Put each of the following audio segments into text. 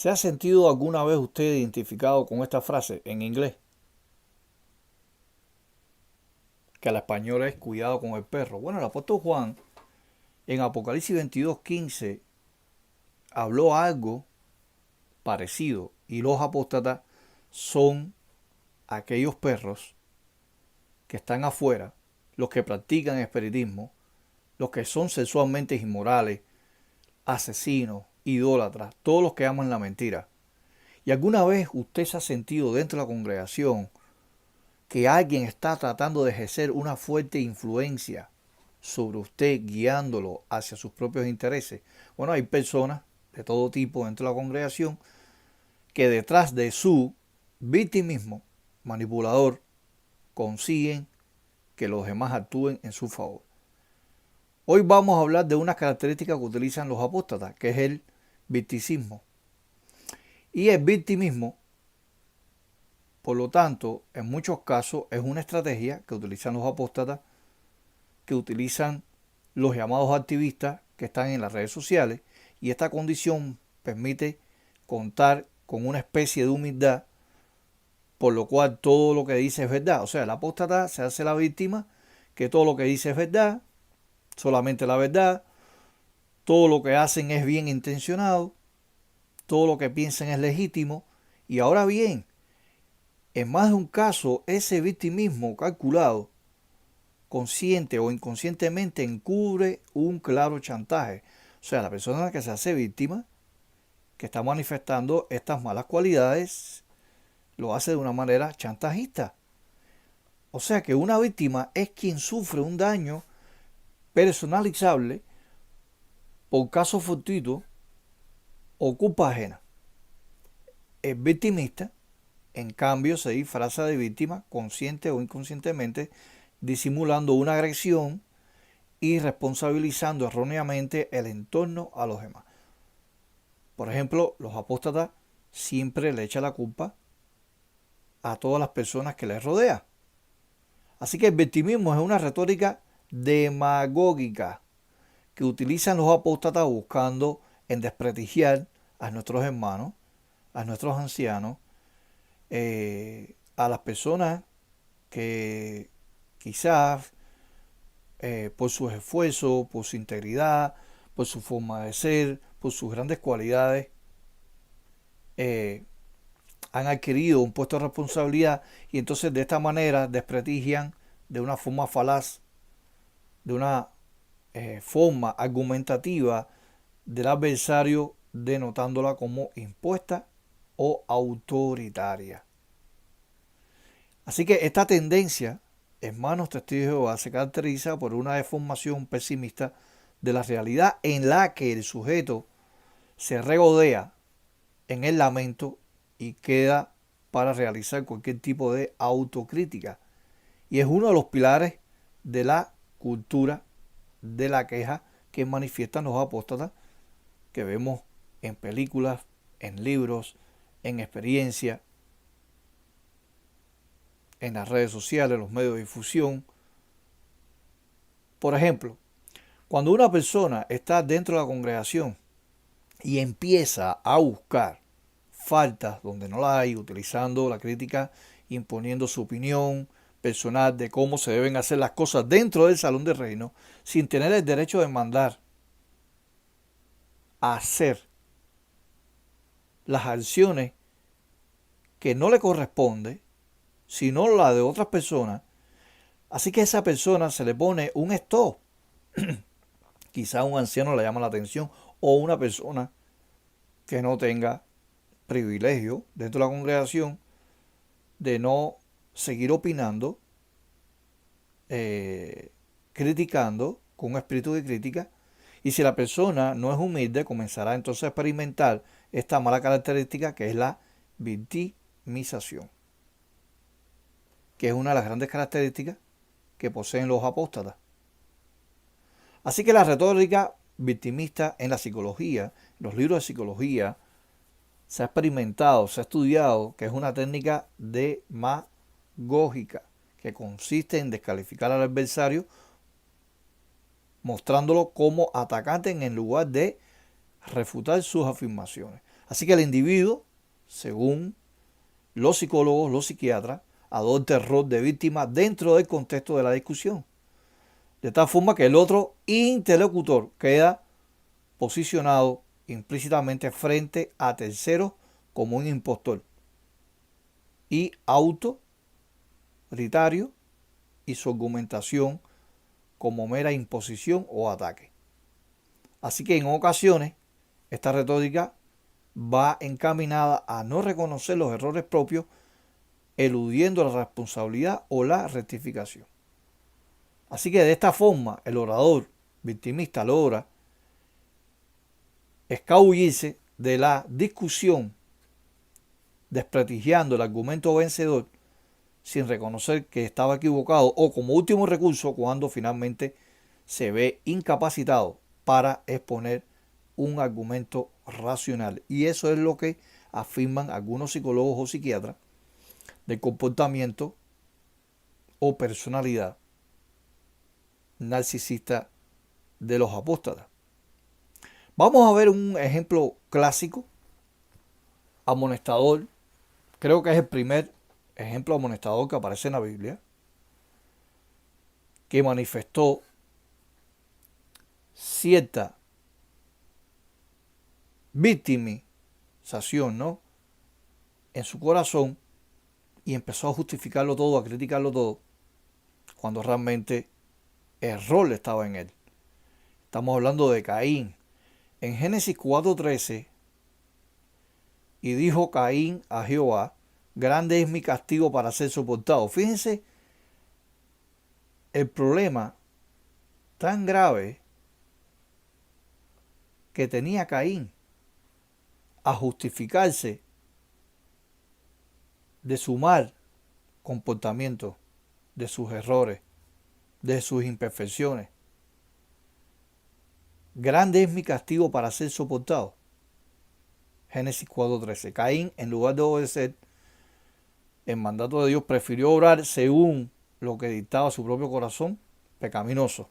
¿Se ha sentido alguna vez usted identificado con esta frase en inglés? Que al español es cuidado con el perro. Bueno, el apóstol Juan en Apocalipsis 22:15 habló algo parecido y los apóstatas son aquellos perros que están afuera, los que practican espiritismo, los que son sexualmente inmorales, asesinos, idólatras, todos los que aman la mentira. ¿Y alguna vez usted se ha sentido dentro de la congregación que alguien está tratando de ejercer una fuerte influencia sobre usted, guiándolo hacia sus propios intereses? Bueno, hay personas de todo tipo dentro de la congregación que detrás de su victimismo manipulador consiguen que los demás actúen en su favor. Hoy vamos a hablar de una característica que utilizan los apóstatas, que es el victimismo. Y el victimismo, por lo tanto, en muchos casos es una estrategia que utilizan los apóstatas, que utilizan los llamados activistas que están en las redes sociales, y esta condición permite contar con una especie de humildad, por lo cual todo lo que dice es verdad. O sea, el apóstata se hace la víctima, que todo lo que dice es verdad, solamente la verdad, todo lo que hacen es bien intencionado, todo lo que piensan es legítimo. Y ahora bien, en más de un caso, ese victimismo calculado, consciente o inconscientemente, encubre un claro chantaje. O sea, la persona que se hace víctima, que está manifestando estas malas cualidades, lo hace de una manera chantajista. O sea que una víctima es quien sufre un daño personalizable por caso fortuito o culpa ajena. El victimista, en cambio, se disfraza de víctima consciente o inconscientemente, disimulando una agresión y responsabilizando erróneamente el entorno a los demás. Por ejemplo, los apóstatas siempre le echan la culpa a todas las personas que les rodean. Así que el victimismo es una retórica demagógica que utilizan los apóstatas buscando en desprestigiar a nuestros hermanos, a nuestros ancianos, a las personas que quizás por sus esfuerzos, por su integridad, por su forma de ser, por sus grandes cualidades, eh, han adquirido un puesto de responsabilidad, y entonces de esta manera desprestigian de una forma falaz, de una forma argumentativa del adversario, denotándola como impuesta o autoritaria. Así que esta tendencia, hermanos testigos de Jehová, se caracteriza por una deformación pesimista de la realidad, en la que el sujeto se regodea en el lamento y queda para realizar cualquier tipo de autocrítica. Y es uno de los pilares de la cultura de la queja que manifiestan los apóstatas, que vemos en películas, en libros, en experiencia, en las redes sociales, los medios de difusión. Por ejemplo, cuando una persona está dentro de la congregación y empieza a buscar faltas donde no las hay, utilizando la crítica, imponiendo su opinión personal de cómo se deben hacer las cosas dentro del salón de reino, sin tener el derecho de mandar a hacer las acciones que no le corresponde, sino la de otras personas. Así que a esa persona se le pone un stop. Quizá un anciano le llama la atención, o una persona que no tenga privilegio dentro de la congregación de no seguir opinando, criticando con un espíritu de crítica. Y si la persona no es humilde, comenzará entonces a experimentar esta mala característica, que es la victimización, que es una de las grandes características que poseen los apóstatas. Así que la retórica victimista en la psicología, en los libros de psicología, se ha experimentado, se ha estudiado que es una técnica demagógica que consiste en descalificar al adversario, mostrándolo como atacante en lugar de refutar sus afirmaciones. Así que el individuo, según los psicólogos, los psiquiatras, adopta el rol de víctima dentro del contexto de la discusión. De tal forma que el otro interlocutor queda posicionado implícitamente frente a terceros como un impostor y autoritario, y su argumentación como mera imposición o ataque. Así que en ocasiones esta retórica va encaminada a no reconocer los errores propios, eludiendo la responsabilidad o la rectificación. Así que de esta forma el orador victimista logra escabullirse de la discusión, desprestigiando el argumento vencedor sin reconocer que estaba equivocado, o como último recurso cuando finalmente se ve incapacitado para exponer un argumento racional. Y eso es lo que afirman algunos psicólogos o psiquiatras del comportamiento o personalidad narcisista de los apóstatas. Vamos a ver un ejemplo clásico, amonestador. Creo que es el primer ejemplo amonestador que aparece en la Biblia, que manifestó cierta victimización, ¿no?, en su corazón, y empezó a justificarlo todo, a criticarlo todo, cuando realmente el error estaba en él. Estamos hablando de Caín. En Génesis 4:13, y dijo Caín a Jehová, grande es mi castigo para ser soportado. Fíjense el problema tan grave que tenía Caín a justificarse de su mal comportamiento, de sus errores, de sus imperfecciones. Grande es mi castigo para ser soportado. Génesis 4:13. Caín, en lugar de obedecer el mandato de Dios, prefirió obrar según lo que dictaba su propio corazón pecaminoso.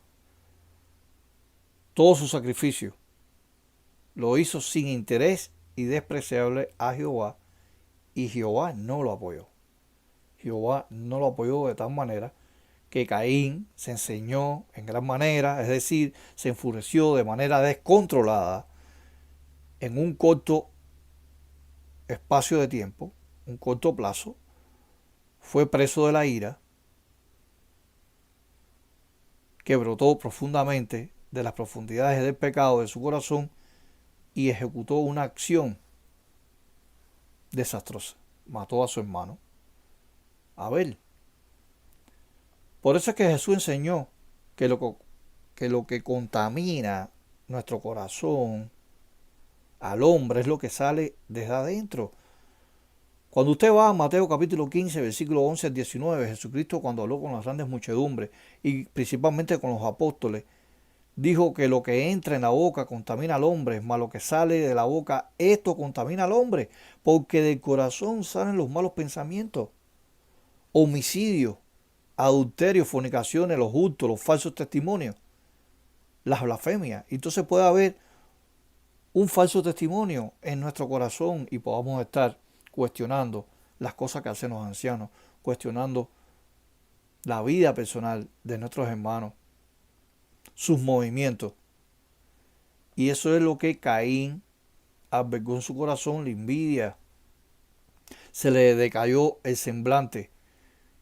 Todo su sacrificio lo hizo sin interés y despreciable a Jehová, y Jehová no lo apoyó. Jehová no lo apoyó de tal manera que Caín se enseñó en gran manera, es decir, se enfureció de manera descontrolada en un corto espacio de tiempo, un corto plazo, fue preso de la ira que brotó profundamente de las profundidades del pecado de su corazón y ejecutó una acción desastrosa. Mató a su hermano Abel. Por eso es que Jesús enseñó que lo que contamina nuestro corazón al hombre es lo que sale desde adentro. Cuando usted va a Mateo capítulo 15, versículo 11 al 19, Jesucristo, cuando habló con las grandes muchedumbres y principalmente con los apóstoles, dijo que lo que entra en la boca contamina al hombre, más lo que sale de la boca, esto contamina al hombre, porque del corazón salen los malos pensamientos, homicidios, adulterios, fornicaciones, los hurtos, los falsos testimonios, las blasfemias. Entonces puede haber un falso testimonio en nuestro corazón y podamos estar cuestionando las cosas que hacen los ancianos, cuestionando la vida personal de nuestros hermanos, sus movimientos. Y eso es lo que Caín albergó en su corazón, la envidia. Se le decayó el semblante.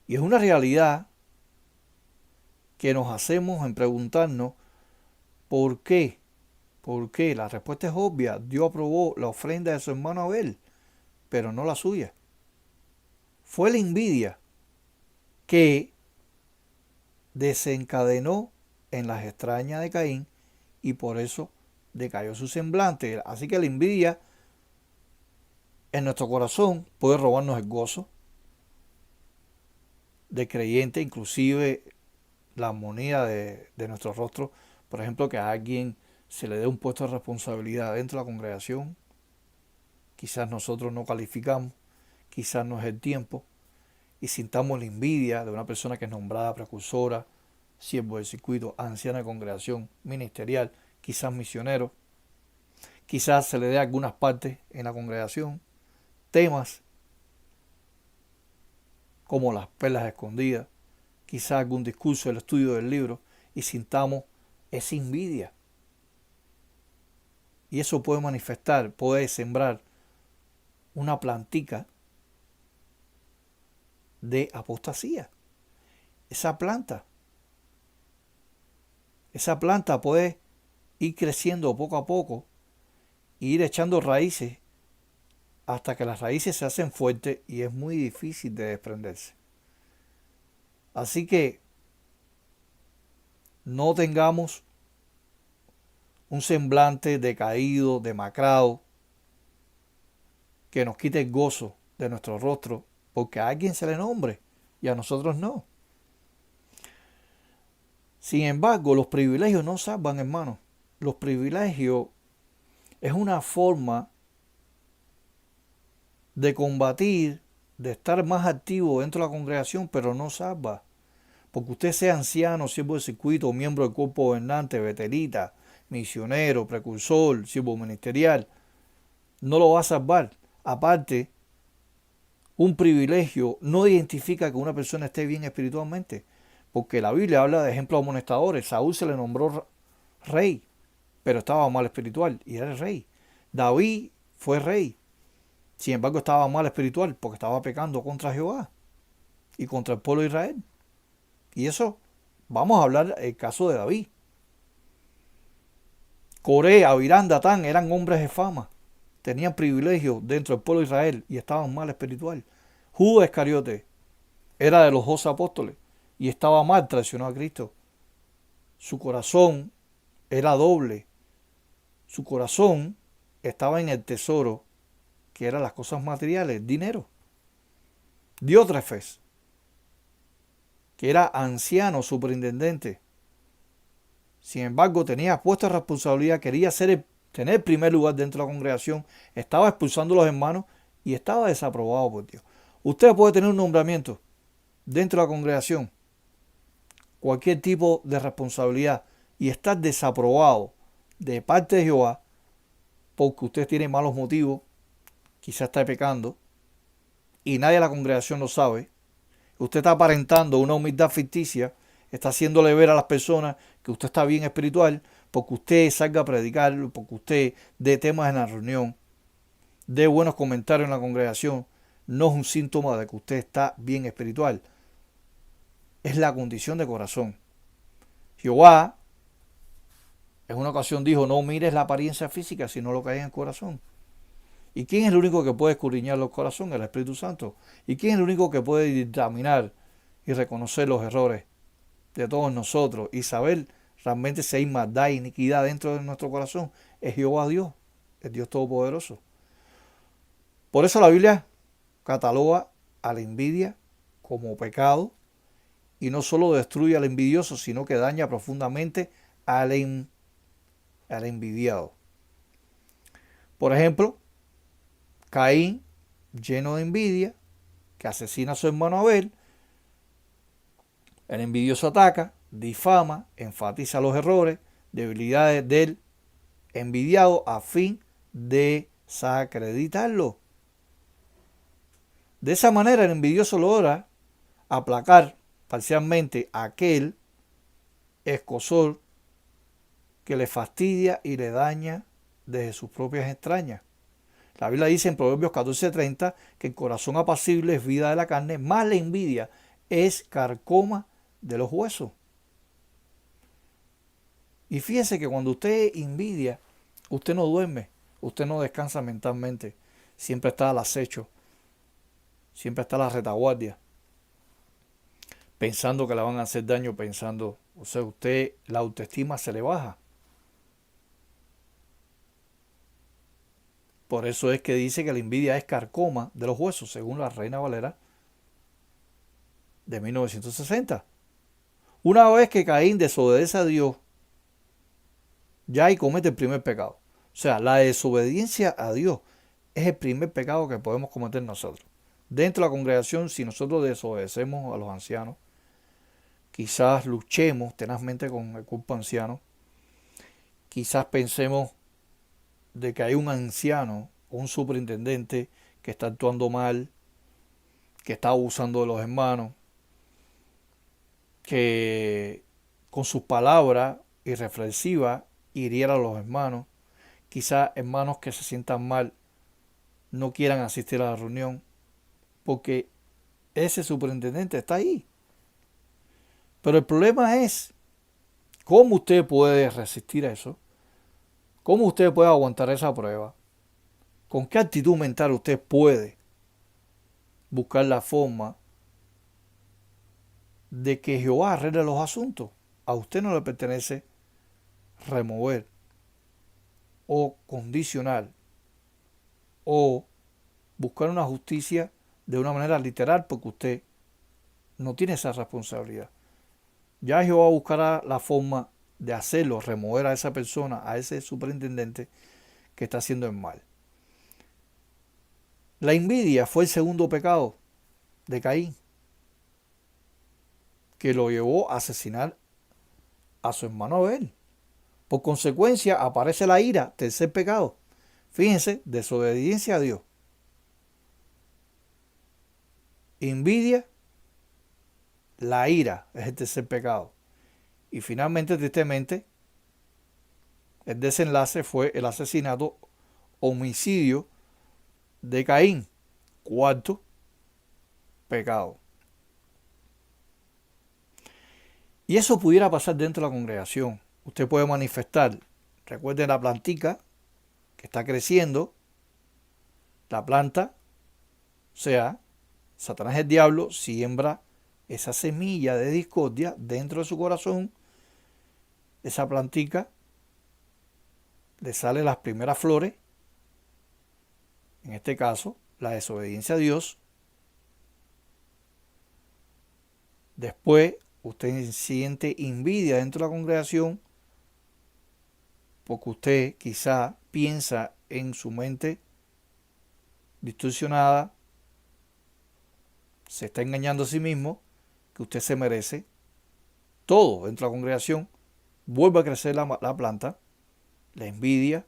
Y es una realidad que nos hacemos en preguntarnos ¿por qué? ¿Por qué? La respuesta es obvia. Dios aprobó la ofrenda de su hermano Abel, pero no la suya. Fue la envidia que desencadenó en las extrañas de Caín y por eso decayó su semblante. Así que la envidia en nuestro corazón puede robarnos el gozo de creyente, inclusive la armonía de nuestro rostro. Por ejemplo, que a alguien se le dé un puesto de responsabilidad dentro de la congregación. Quizás nosotros no calificamos, quizás no es el tiempo, y sintamos la envidia de una persona que es nombrada precursora, siervo del circuito, anciana de congregación, ministerial, quizás misionero, Quizás se le dé algunas partes en la congregación, temas como las perlas escondidas, quizás algún discurso, el estudio del libro, y sintamos esa envidia. Y eso puede manifestar, puede sembrar una plantica de apostasía. Esa planta puede ir creciendo poco a poco e ir echando raíces hasta que las raíces se hacen fuertes y es muy difícil de desprenderse. Así que no tengamos un semblante decaído, demacrado, que nos quite el gozo de nuestro rostro, porque a alguien se le nombre y a nosotros no. Sin embargo, los privilegios no salvan, hermanos. Los privilegios es una forma de combatir, de estar más activo dentro de la congregación, pero no salva. Porque usted sea anciano, siervo de circuito, miembro del cuerpo gobernante, veterita, misionero, precursor, siervo ministerial, no lo va a salvar. Aparte, un privilegio no identifica que una persona esté bien espiritualmente, porque la Biblia habla de ejemplos amonestadores. Saúl se le nombró rey, pero estaba mal espiritual y era el rey. David fue rey, sin embargo estaba mal espiritual porque estaba pecando contra Jehová y contra el pueblo de Israel. Y eso, vamos a hablar del caso de David. Coré, Abirán, Datán eran hombres de fama, tenían privilegios dentro del pueblo de Israel y estaban mal espiritual. Judas Iscariote era de los 12 apóstoles y estaba mal, traicionó a Cristo. Su corazón era doble. Su corazón estaba en el tesoro, que eran las cosas materiales, dinero. Diótrefes, que era anciano, superintendente. Sin embargo, tenía puesta responsabilidad, quería tener el primer lugar dentro de la congregación, estaba expulsando a los hermanos y estaba desaprobado por Dios. Usted puede tener un nombramiento dentro de la congregación, cualquier tipo de responsabilidad, y estar desaprobado de parte de Jehová porque usted tiene malos motivos, quizás está pecando, y nadie de la congregación lo sabe. Usted está aparentando una humildad ficticia, está haciéndole ver a las personas que usted está bien espiritual, porque usted salga a predicar, porque usted dé temas en la reunión, dé buenos comentarios en la congregación. No es un síntoma de que usted está bien espiritual. Es la condición de corazón. Jehová en una ocasión dijo: no mires la apariencia física, sino lo que hay en el corazón. ¿Y quién es el único que puede escudriñar los corazones? El Espíritu Santo. ¿Y quién es el único que puede dictaminar y reconocer los errores de todos nosotros y saber realmente si hay maldad e iniquidad dentro de nuestro corazón? Es Jehová Dios, el Dios Todopoderoso. Por eso la Biblia cataloga a la envidia como pecado y no solo destruye al envidioso, sino que daña profundamente al envidiado. Por ejemplo, Caín, lleno de envidia, que asesina a su hermano Abel. El envidioso ataca, difama, enfatiza los errores, debilidades del envidiado a fin de desacreditarlo. De esa manera el envidioso logra aplacar parcialmente a aquel escozor que le fastidia y le daña desde sus propias entrañas. La Biblia dice en Proverbios 14:30 que el corazón apacible es vida de la carne, más la envidia es carcoma de los huesos. Y fíjese que cuando usted envidia, usted no duerme, usted no descansa mentalmente, siempre está al acecho, siempre está a la retaguardia, pensando que le van a hacer daño, pensando, o sea, usted, la autoestima se le baja. Por eso es que dice que la envidia es carcoma de los huesos, según la Reina Valera de 1960. Una vez que Caín desobedece a Dios, ya ahí comete el primer pecado. O sea, la desobediencia a Dios es el primer pecado que podemos cometer nosotros. Dentro de la congregación, si nosotros desobedecemos a los ancianos, quizás luchemos tenazmente con el cuerpo anciano, quizás pensemos de que hay un anciano o un superintendente que está actuando mal, que está abusando de los hermanos, que con sus palabras irreflexivas hiriera a los hermanos, quizás hermanos que se sientan mal no quieran asistir a la reunión, porque ese superintendente está ahí. Pero el problema es cómo usted puede resistir a eso, cómo usted puede aguantar esa prueba, con qué actitud mental usted puede buscar la forma de que Jehová arregle los asuntos. A usted no le pertenece remover o condicionar o buscar una justicia de una manera literal, porque usted no tiene esa responsabilidad. Ya Jehová buscará la forma de hacerlo, remover a esa persona, a ese superintendente que está haciendo el mal. La envidia fue el segundo pecado de Caín, que lo llevó a asesinar a su hermano Abel. Por consecuencia aparece la ira, tercer pecado. Fíjense, desobediencia a Dios, envidia, la ira es el tercer pecado. Y finalmente, tristemente, el desenlace fue el asesinato, homicidio de Caín, cuarto pecado. Y eso pudiera pasar dentro de la congregación. Usted puede manifestar, recuerden la plantica que está creciendo, la planta, o sea, Satanás el diablo siembra esa semilla de discordia dentro de su corazón, esa plantica le salen las primeras flores, en este caso la desobediencia a Dios. Después usted siente envidia dentro de la congregación porque usted quizá piensa en su mente distorsionada, se está engañando a sí mismo, que usted se merece todo dentro de la congregación. Vuelve a crecer la planta, la envidia,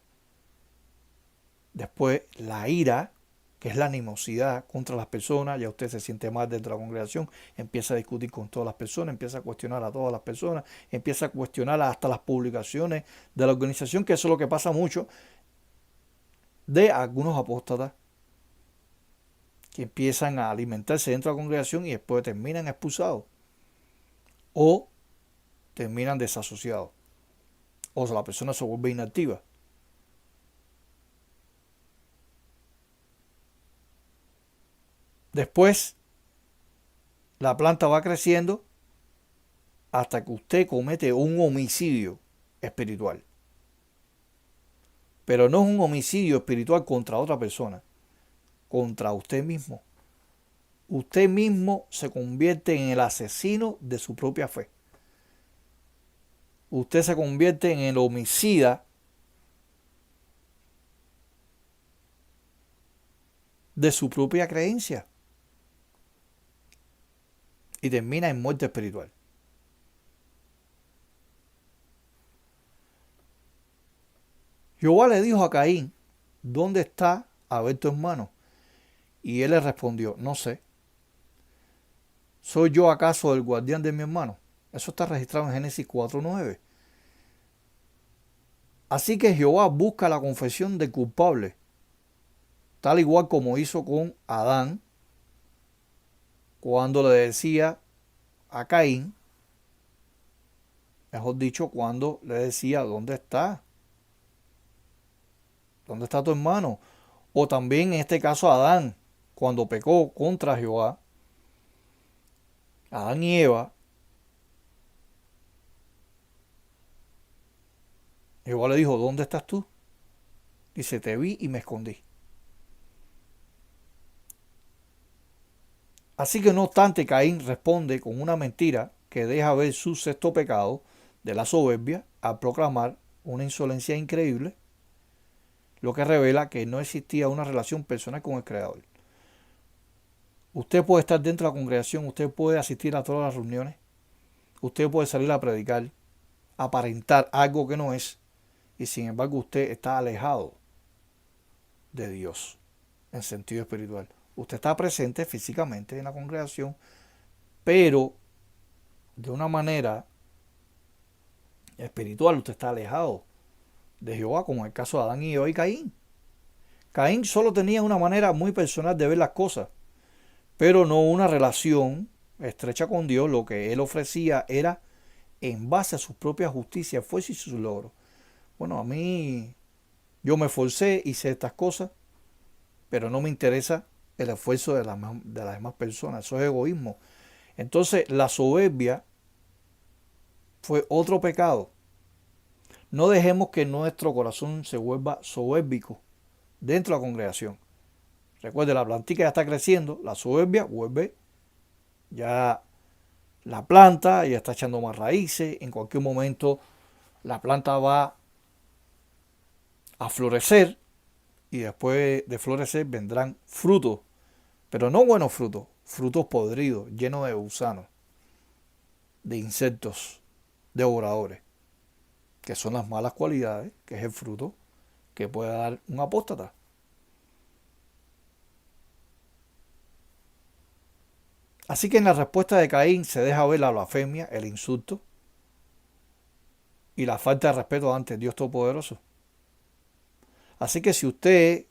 después la ira, que es la animosidad contra las personas. Ya usted se siente mal dentro de la congregación, empieza a discutir con todas las personas, empieza a cuestionar a todas las personas, empieza a cuestionar hasta las publicaciones de la organización, que eso es lo que pasa mucho de algunos apóstatas que empiezan a alimentarse dentro de la congregación y después terminan expulsados o terminan desasociados, o sea, la persona se vuelve inactiva. Después la planta va creciendo hasta que usted comete un homicidio espiritual. Pero no es un homicidio espiritual contra otra persona, contra usted mismo. Usted mismo se convierte en el asesino de su propia fe. Usted se convierte en el homicida de su propia creencia y termina en muerte espiritual. Jehová le dijo a Caín, ¿dónde está Abel tu hermano? Y él le respondió, no sé. ¿Soy yo acaso el guardián de mi hermano? Eso está registrado en Génesis 4:9. Así que Jehová busca la confesión del culpable, tal igual como hizo con Adán, cuando le decía a Caín, mejor dicho, cuando le decía, ¿dónde está? ¿Dónde está tu hermano? O también en este caso Adán, cuando pecó contra Jehová, Adán y Eva, Jehová le dijo, ¿dónde estás tú? Dice, te vi y me escondí. Así que no obstante, Caín responde con una mentira que deja ver su sexto pecado de la soberbia al proclamar una insolencia increíble, lo que revela que no existía una relación personal con el Creador. Usted puede estar dentro de la congregación, usted puede asistir a todas las reuniones, usted puede salir a predicar, aparentar algo que no es, y sin embargo usted está alejado de Dios en sentido espiritual. Usted está presente físicamente en la congregación, pero de una manera espiritual usted está alejado de Jehová, como en el caso de Adán y Eva y Caín. Caín solo tenía una manera muy personal de ver las cosas, pero no una relación estrecha con Dios. Lo que él ofrecía era en base a su propia justicia, fuerza y sus logros. Bueno, a mí, yo me esforcé, hice estas cosas, pero no me interesa el esfuerzo de las demás personas. Eso es egoísmo. Entonces, la soberbia fue otro pecado. No dejemos que nuestro corazón se vuelva soberbico dentro de la congregación. Recuerde, la plantica ya está creciendo, la soberbia vuelve, ya la planta ya está echando más raíces, en cualquier momento la planta va a florecer y después de florecer vendrán frutos, pero no buenos frutos, frutos podridos, llenos de gusanos, de insectos, devoradores, que son las malas cualidades, que es el fruto que puede dar un apóstata. Así que en la respuesta de Caín se deja ver la blasfemia, el insulto y la falta de respeto ante Dios Todopoderoso. Así que si usted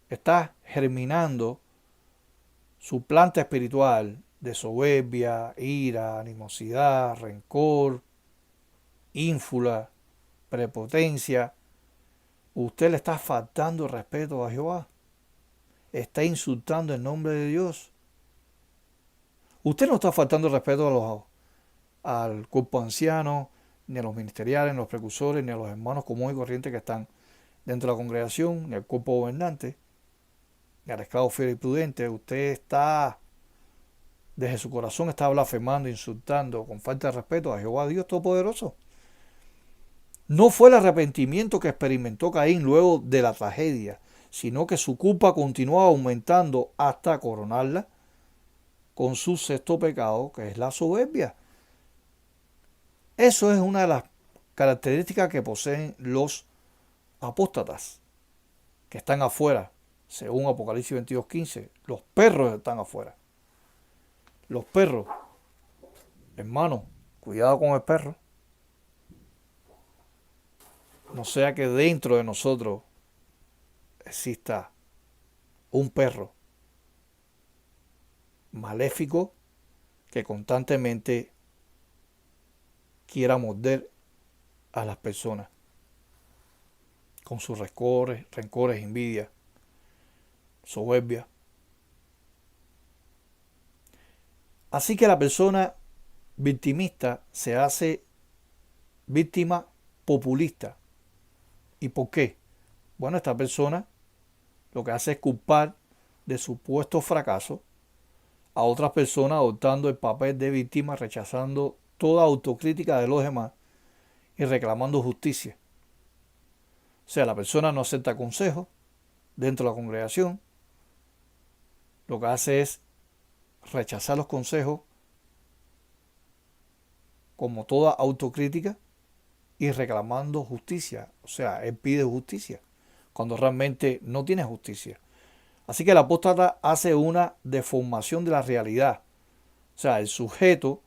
está germinando su planta espiritual de soberbia, ira, animosidad, rencor, ínfula, prepotencia, usted le está faltando respeto a Jehová. Está insultando el nombre de Dios. Usted no está faltando respeto al cuerpo anciano, ni a los ministeriales, ni a los precursores, ni a los hermanos comunes y corrientes que están dentro de la congregación, ni al cuerpo gobernante, ni al esclavo fiel y prudente. Usted está, desde su corazón, está blasfemando, insultando, con falta de respeto a Jehová Dios Todopoderoso. No fue el arrepentimiento que experimentó Caín luego de la tragedia, sino que su culpa continuaba aumentando hasta coronarla con su sexto pecado, que es la soberbia. Eso es una de las características que poseen los apóstatas, que están afuera, según Apocalipsis 22:15. Los perros están afuera. Los perros, hermano, cuidado con el perro. No sea que dentro de nosotros exista un perro maléfico que constantemente quiera morder a las personas con sus rencores, envidia, soberbia. Así que la persona victimista se hace víctima populista. ¿Y por qué? Bueno, esta persona lo que hace es culpar de supuesto fracaso a otras personas, adoptando el papel de víctima, rechazando toda autocrítica de los demás y reclamando justicia. O sea, la persona no acepta consejos dentro de la congregación. Lo que hace es rechazar los consejos como toda autocrítica y reclamando justicia. O sea, él pide justicia cuando realmente no tiene justicia. Así que el apóstata hace una deformación de la realidad. O sea, el sujeto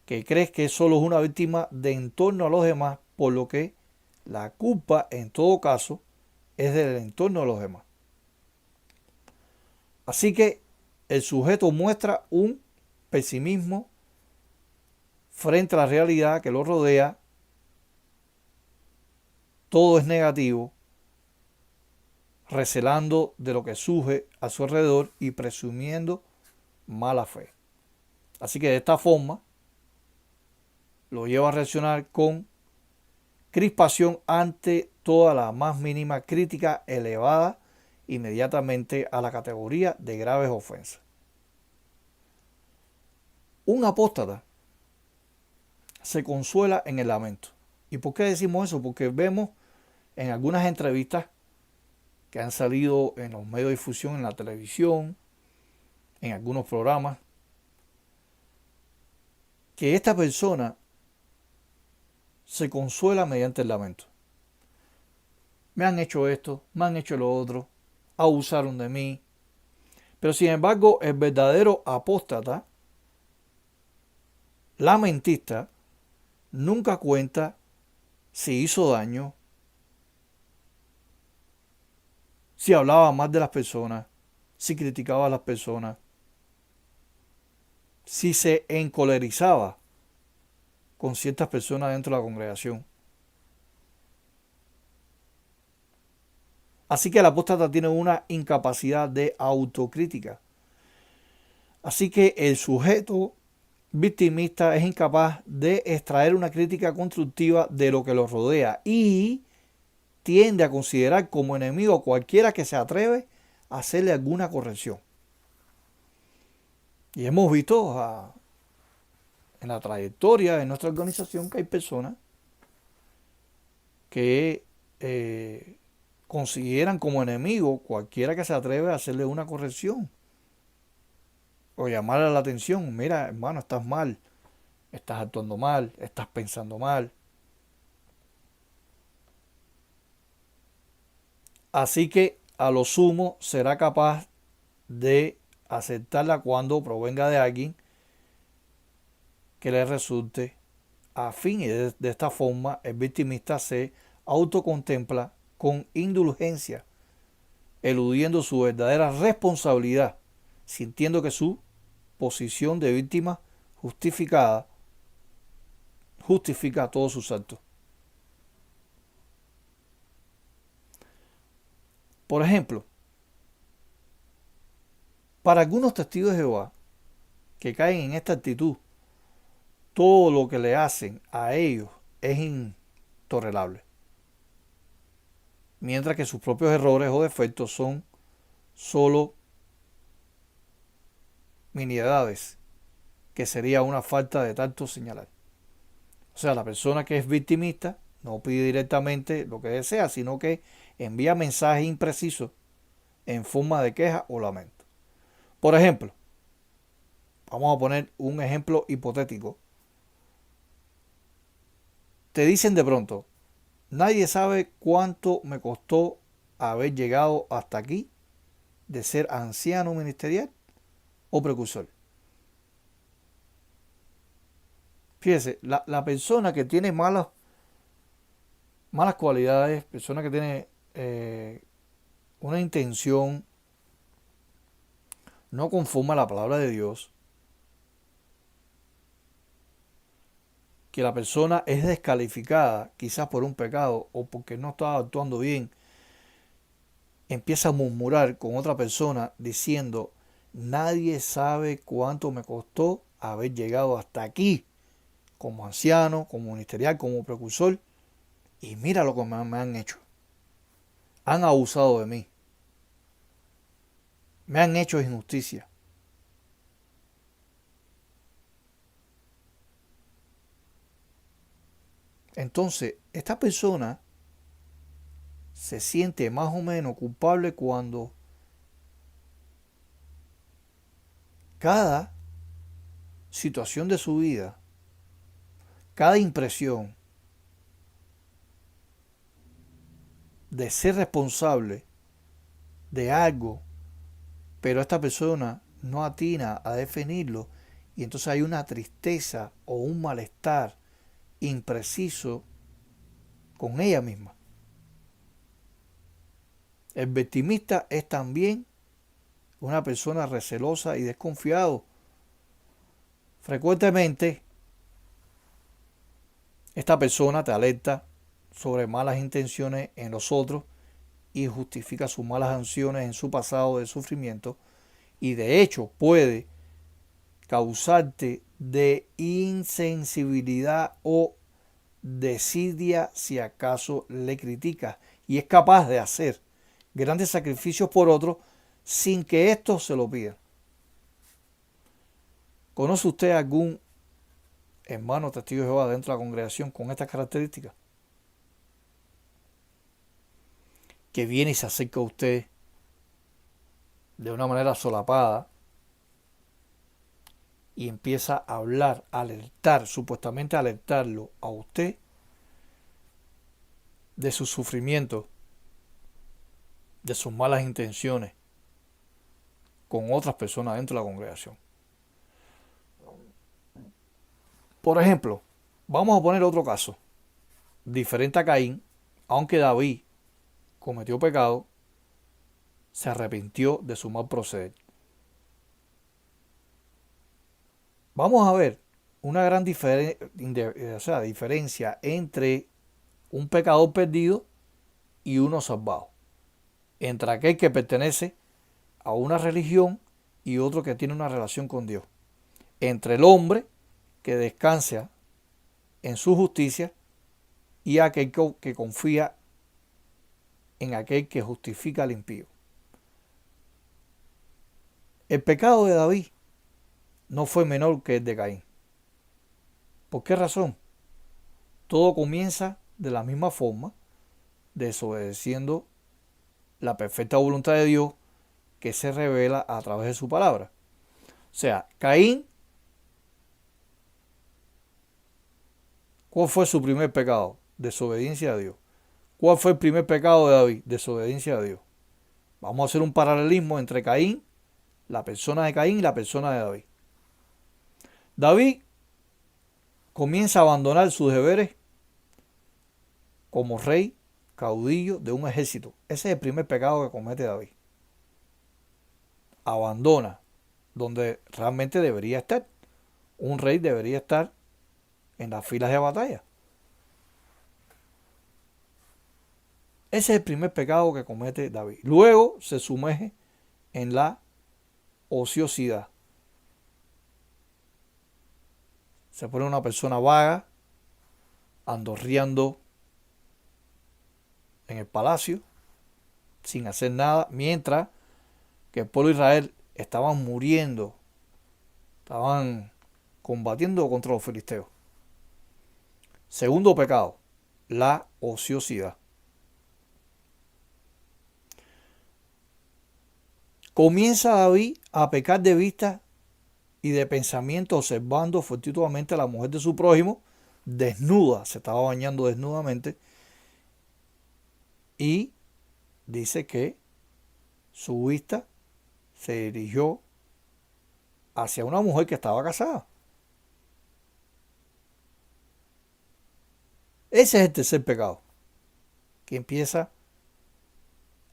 que cree que solo es una víctima de entorno a los demás, por lo que la culpa en todo caso es del entorno de los demás. Así que el sujeto muestra un pesimismo frente a la realidad que lo rodea. Todo es negativo, recelando de lo que surge a su alrededor y presumiendo mala fe. Así que de esta forma lo lleva a reaccionar con crispación ante toda la más mínima crítica elevada inmediatamente a la categoría de graves ofensas. Un apóstata se consuela en el lamento. ¿Y por qué decimos eso? Porque vemos en algunas entrevistas que han salido en los medios de difusión, en la televisión, en algunos programas, que esta persona se consuela mediante el lamento. me han hecho esto, me han hecho lo otro, abusaron de mí. Pero sin embargo, el verdadero apóstata, la mentista, nunca cuenta si hizo daño, si hablaba mal de las personas, si criticaba a las personas, si se encolerizaba con ciertas personas dentro de la congregación. Así que el apóstata tiene una incapacidad de autocrítica. Así que el sujeto victimista es incapaz de extraer una crítica constructiva de lo que lo rodea y tiende a considerar como enemigo a cualquiera que se atreve a hacerle alguna corrección. Y hemos visto en la trayectoria de nuestra organización que hay personas que consideran como enemigo cualquiera que se atreve a hacerle una corrección o llamarle la atención. Mira, hermano, estás mal, estás actuando mal, estás pensando mal. Así que a lo sumo será capaz de aceptarla cuando provenga de alguien que le resulte afín, y de esta forma el victimista se autocontempla con indulgencia, eludiendo su verdadera responsabilidad, sintiendo que su posición de víctima justificada justifica todos sus actos. Por ejemplo, para algunos testigos de Jehová que caen en esta actitud, todo lo que le hacen a ellos es intolerable, mientras que sus propios errores o defectos son solo miniedades, que sería una falta de tacto señalar. O sea, la persona que es victimista no pide directamente lo que desea, sino que envía mensajes imprecisos en forma de queja o lamento. Por ejemplo, vamos a poner un ejemplo hipotético. Te dicen de pronto, nadie sabe cuánto me costó haber llegado hasta aquí de ser anciano ministerial o precursor. Fíjese, la persona que tiene malas cualidades, persona que tiene una intención no conforme a la palabra de Dios, que la persona es descalificada quizás por un pecado o porque no está actuando bien, empieza a murmurar con otra persona diciendo, nadie sabe cuánto me costó haber llegado hasta aquí como anciano, como ministerial, como precursor, y mira lo que me han hecho. Han abusado de mí. Me han hecho injusticia. Entonces, esta persona se siente más o menos culpable cuando cada situación de su vida, cada impresión de ser responsable de algo, pero esta persona no atina a definirlo y entonces hay una tristeza o un malestar impreciso con ella misma. El victimista es también una persona recelosa y desconfiado. Frecuentemente esta persona te alerta sobre malas intenciones en los otros y justifica sus malas acciones en su pasado de sufrimiento y de hecho puede causarte de insensibilidad o desidia si acaso le criticas y es capaz de hacer grandes sacrificios por otros sin que estos se lo pidan. ¿Conoce usted algún hermano testigo de Jehová dentro de la congregación con estas características? Que viene y se acerca a usted de una manera solapada y empieza a hablar, a alertar, supuestamente alertarlo a usted de su sufrimiento de sus malas intenciones con otras personas dentro de la congregación. Por ejemplo, vamos a poner otro caso, diferente a Caín, aunque David cometió pecado, se arrepintió de su mal proceder. Vamos a ver una gran diferencia entre un pecador perdido y uno salvado, entre aquel que pertenece a una religión y otro que tiene una relación con Dios, entre el hombre que descansa en su justicia y aquel que confía en aquel que justifica al impío. El pecado de David no fue menor que el de Caín. ¿Por qué razón? Todo comienza de la misma forma, desobedeciendo la perfecta voluntad de Dios que se revela a través de su palabra. O sea, Caín, ¿cuál fue su primer pecado? Desobediencia a Dios. ¿Cuál fue el primer pecado de David? Desobediencia a Dios. Vamos a hacer un paralelismo entre Caín, la persona de Caín y la persona de David. David comienza a abandonar sus deberes como rey, caudillo de un ejército. Ese es el primer pecado que comete David. Abandona donde realmente debería estar. Un rey debería estar en las filas de batalla. Ese es el primer pecado que comete David. Luego se sumerge en la ociosidad. Se pone una persona vaga, andorreando en el palacio, sin hacer nada, mientras que el pueblo de Israel estaban muriendo, estaban combatiendo contra los filisteos. Segundo pecado, la ociosidad. Comienza David a pecar de vista y de pensamiento, observando fortuitamente a la mujer de su prójimo, desnuda, se estaba bañando desnudamente, y dice que su vista se dirigió hacia una mujer que estaba casada. Ese es el tercer pecado que empieza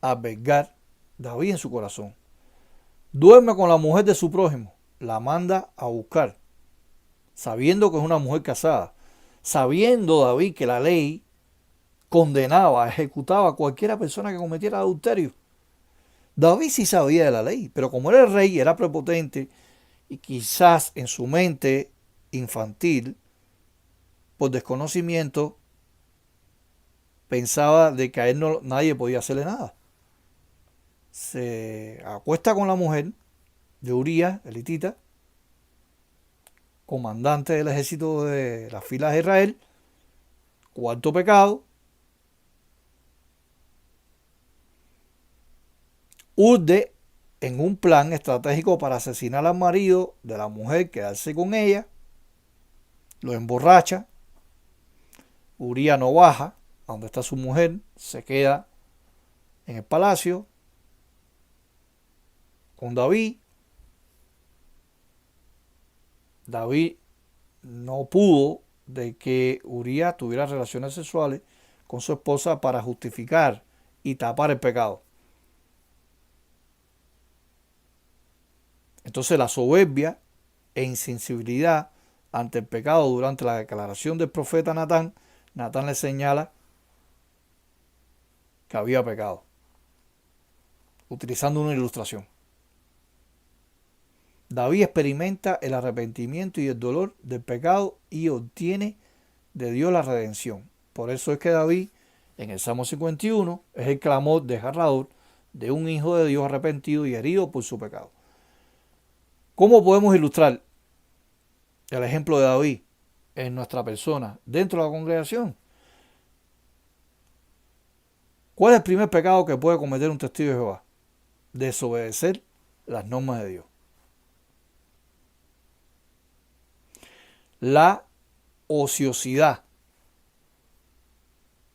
a albergar David en su corazón. Duerme con la mujer de su prójimo, la manda a buscar, sabiendo que es una mujer casada, sabiendo David que la ley condenaba, ejecutaba a cualquiera persona que cometiera adulterio. David sí sabía de la ley, pero como era el rey, era prepotente y quizás en su mente infantil, por desconocimiento, pensaba de que a él nadie podía hacerle nada. Se acuesta con la mujer de Urías, elitita, comandante del ejército de las filas de Israel. Cuarto pecado, urde en un plan estratégico para asesinar al marido de la mujer, quedarse con ella, lo emborracha. Urías no baja a donde está su mujer, se queda en el palacio con David. David no pudo de que Urías tuviera relaciones sexuales con su esposa para justificar y tapar el pecado. Entonces la soberbia e insensibilidad ante el pecado durante la declaración del profeta Natán, Natán le señala que había pecado, utilizando una ilustración. David experimenta el arrepentimiento y el dolor del pecado y obtiene de Dios la redención. Por eso es que David, en el Salmo 51, es el clamor desgarrador de un hijo de Dios arrepentido y herido por su pecado. ¿Cómo podemos ilustrar el ejemplo de David en nuestra persona dentro de la congregación? ¿Cuál es el primer pecado que puede cometer un testigo de Jehová? Desobedecer las normas de Dios. La ociosidad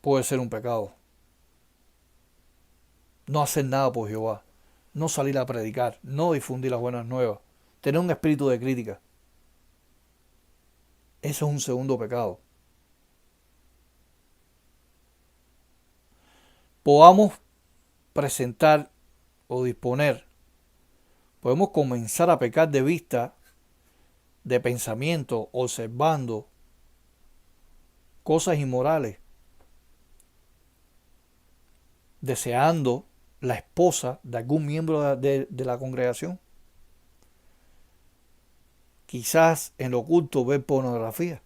puede ser un pecado. no hacer nada por Jehová, no salir a predicar, no difundir las buenas nuevas, tener un espíritu de crítica. Eso es un segundo pecado. Podamos presentar o disponer, podemos comenzar a pecar de vista, de pensamiento, observando cosas inmorales, deseando la esposa de algún miembro de la congregación. Quizás en lo oculto ver pornografía.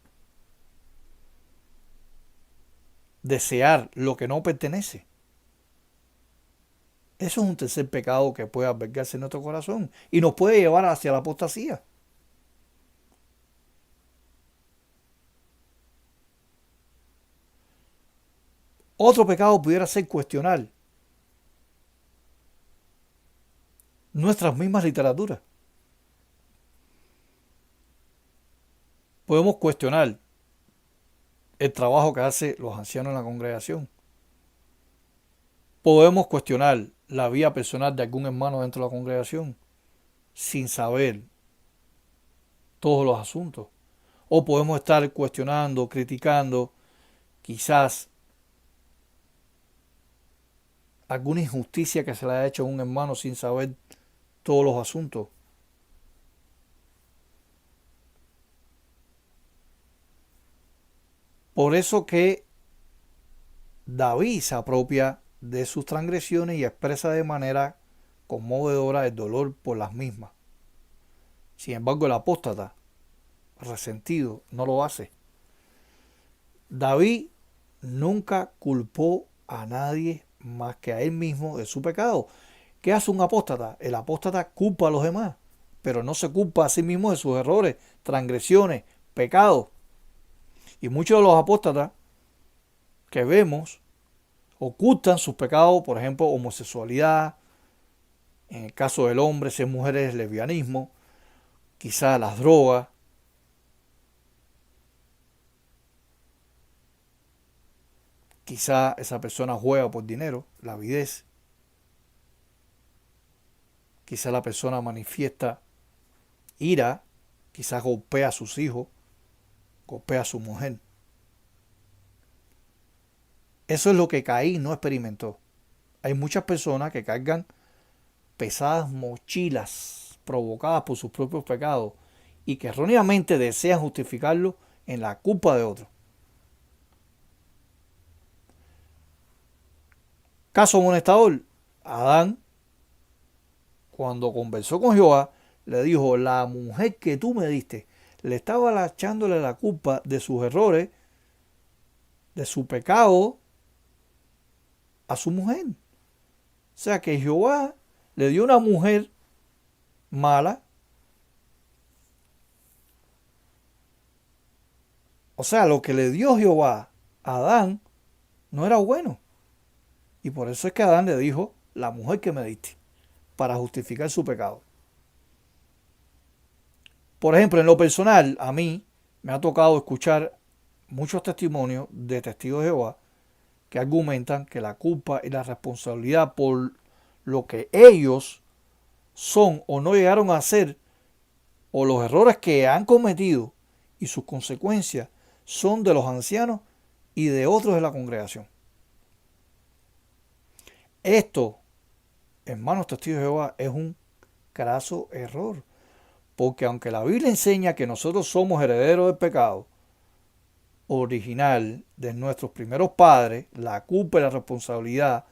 Desear lo que no pertenece. Eso es un tercer pecado que puede albergarse en nuestro corazón y nos puede llevar hacia la apostasía. Otro pecado pudiera ser cuestionar nuestras mismas literaturas. Podemos cuestionar el trabajo que hacen los ancianos en la congregación. Podemos cuestionar la vida personal de algún hermano dentro de la congregación sin saber todos los asuntos. O podemos estar cuestionando, criticando, quizás alguna injusticia que se le haya hecho a un hermano sin saber todos los asuntos. Por eso que David se apropia de sus transgresiones y expresa de manera conmovedora el dolor por las mismas. Sin embargo, el apóstata, resentido, no lo hace. David nunca culpó a nadie más que a él mismo de su pecado. ¿Qué hace un apóstata? El apóstata culpa a los demás, pero no se culpa a sí mismo de sus errores, transgresiones, pecados. Y muchos de los apóstatas que vemos ocultan sus pecados, por ejemplo, homosexualidad, en el caso del hombre, si es mujer es lesbianismo, quizás las drogas, quizás esa persona juega por dinero, la avidez, quizás la persona manifiesta ira, quizás golpea a sus hijos, golpea a su mujer. Eso es lo que Caín no experimentó. Hay muchas personas que cargan pesadas mochilas provocadas por sus propios pecados y que erróneamente desean justificarlo en la culpa de otros. Caso amonestador, Adán, cuando conversó con Jehová, le dijo: la mujer que tú me diste, le estaba echándole la culpa de sus errores, de su pecado, a su mujer. O sea que Jehová le dio una mujer mala. O sea, lo que le dio Jehová a Adán no era bueno. Y por eso es que Adán le dijo: la mujer que me diste, para justificar su pecado. Por ejemplo, en lo personal, a mí me ha tocado escuchar muchos testimonios de testigos de Jehová que argumentan que la culpa y la responsabilidad por lo que ellos son o no llegaron a hacer, o los errores que han cometido y sus consecuencias, son de los ancianos y de otros de la congregación. Esto, hermanos testigos de Jehová, es un craso error, porque aunque la Biblia enseña que nosotros somos herederos del pecado original de nuestros primeros padres, la culpa y la responsabilidad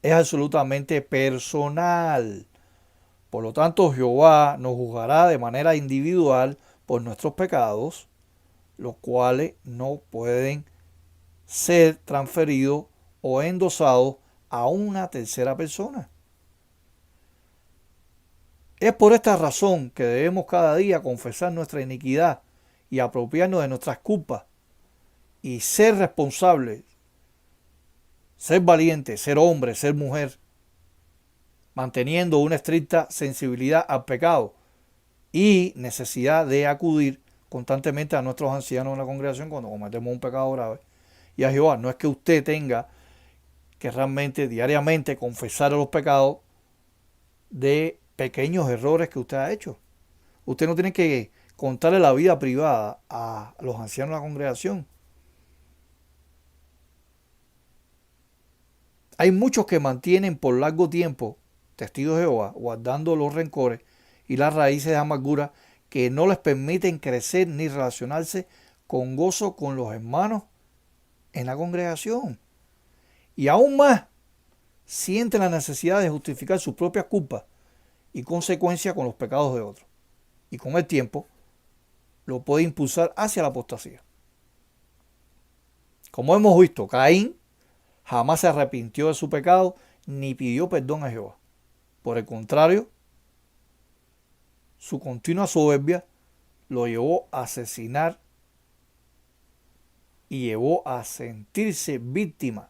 es absolutamente personal. Por lo tanto, Jehová nos juzgará de manera individual por nuestros pecados, los cuales no pueden ser transferidos o endosados a una tercera persona. Es por esta razón que debemos cada día confesar nuestra iniquidad y apropiarnos de nuestras culpas y ser responsables, ser valientes, ser hombre, ser mujer, manteniendo una estricta sensibilidad al pecado y necesidad de acudir constantemente a nuestros ancianos en la congregación cuando cometemos un pecado grave. Y a Jehová, no es que usted tenga que realmente diariamente confesar los pecados de pequeños errores que usted ha hecho. Usted no tiene que contarle la vida privada a los ancianos de la congregación. Hay muchos que mantienen por largo tiempo, testigos de Jehová, guardando los rencores y las raíces de amargura que no les permiten crecer ni relacionarse con gozo con los hermanos en la congregación. Y aún más, sienten la necesidad de justificar sus propias culpas y consecuencias con los pecados de otros. Y con el tiempo, lo puede impulsar hacia la apostasía. Como hemos visto, Caín jamás se arrepintió de su pecado ni pidió perdón a Jehová. Por el contrario, su continua soberbia lo llevó a asesinar y llevó a sentirse víctima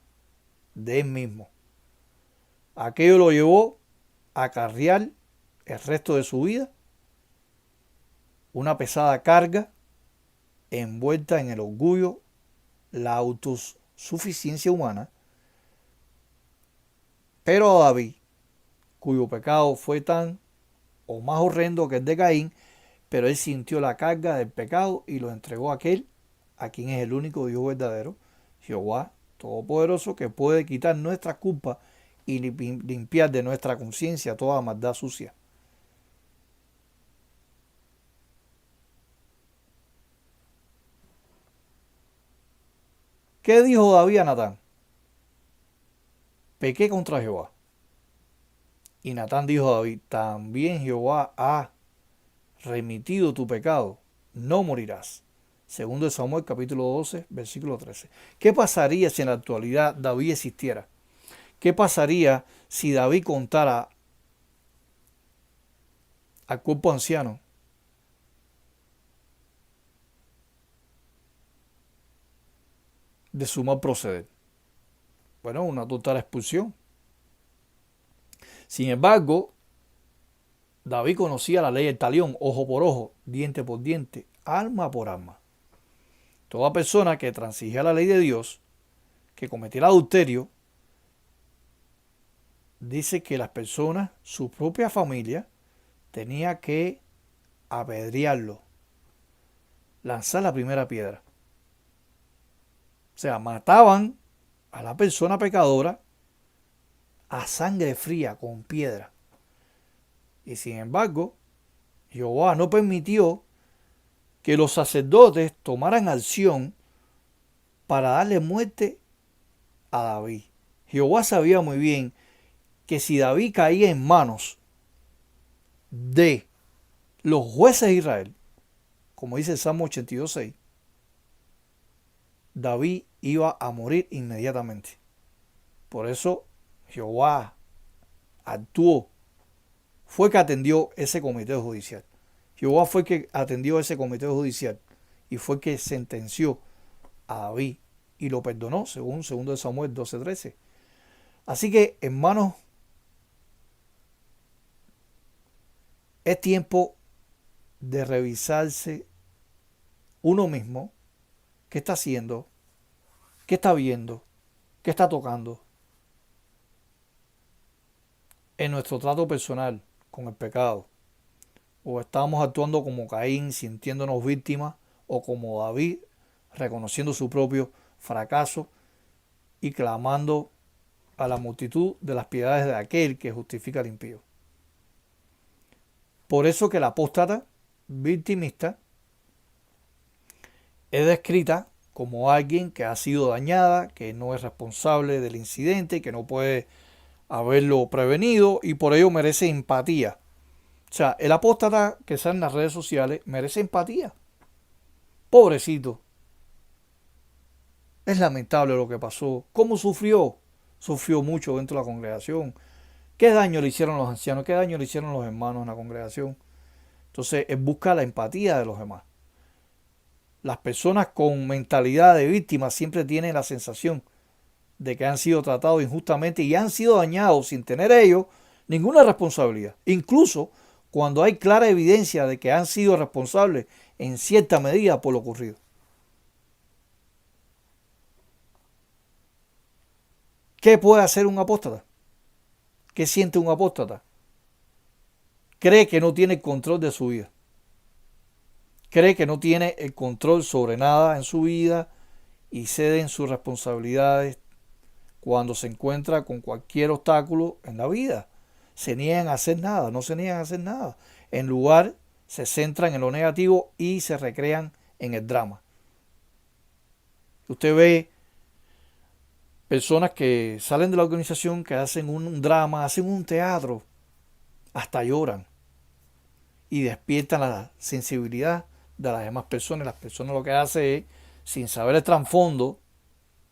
de él mismo. Aquello lo llevó a acarrear el resto de su vida una pesada carga envuelta en el orgullo, la autosuficiencia humana. Pero a David, cuyo pecado fue tan o más horrendo que el de Caín, pero él sintió la carga del pecado y lo entregó a aquel a quien es el único Dios verdadero, Jehová Todopoderoso, que puede quitar nuestras culpas y limpiar de nuestra conciencia toda maldad sucia. ¿Qué dijo David a Natán? Pequé contra Jehová. Y Natán dijo a David, también Jehová ha remitido tu pecado, no morirás. Segundo de Samuel capítulo 12, versículo 13. ¿Qué pasaría si en la actualidad David existiera? ¿Qué pasaría si David contara al cuerpo anciano de su mal proceder? Bueno, una total expulsión. Sin embargo, David conocía la ley del talión, ojo por ojo, diente por diente, alma por alma. Toda persona que transigía la ley de Dios, que cometiera adulterio, dice que las personas, su propia familia, tenía que apedrearlo, lanzar la primera piedra. O sea, mataban a la persona pecadora a sangre fría con piedra. Y sin embargo, Jehová no permitió que los sacerdotes tomaran acción para darle muerte a David. Jehová sabía muy bien que si David caía en manos de los jueces de Israel, como dice el Salmo 82:6, David iba a morir inmediatamente. Por eso Jehová actuó, fue que atendió ese comité judicial. Jehová fue que atendió ese comité judicial y fue que sentenció a David y lo perdonó, según 2 Samuel 12:13. Así que, hermanos, es tiempo de revisarse uno mismo, qué está haciendo, qué está viendo, qué está tocando en nuestro trato personal con el pecado. O estamos actuando como Caín, sintiéndonos víctimas, o como David, reconociendo su propio fracaso y clamando a la multitud de las piedades de aquel que justifica al impío. Por eso que la apóstata victimista es descrita como alguien que ha sido dañada, que no es responsable del incidente, que no puede haberlo prevenido y por ello merece empatía. O sea, el apóstata que sale en las redes sociales merece empatía. Pobrecito. Es lamentable lo que pasó. ¿Cómo sufrió? Sufrió mucho dentro de la congregación. ¿Qué daño le hicieron los ancianos? ¿Qué daño le hicieron los hermanos en la congregación? Entonces, él busca la empatía de los demás. Las personas con mentalidad de víctima siempre tienen la sensación de que han sido tratados injustamente y han sido dañados sin tener ellos ninguna responsabilidad. Incluso cuando hay clara evidencia de que han sido responsables en cierta medida por lo ocurrido. ¿Qué puede hacer un apóstata? ¿Qué siente un apóstata? Cree que no tiene el control de su vida. Cree que no tiene el control sobre nada en su vida y cede en sus responsabilidades cuando se encuentra con cualquier obstáculo en la vida. Se niegan a hacer nada, no se niegan a hacer nada. En lugar, se centran en lo negativo y se recrean en el drama. Usted ve personas que salen de la organización, que hacen un drama, hacen un teatro, hasta lloran y despiertan la sensibilidad de las demás personas. Las personas lo que hacen es, sin saber el trasfondo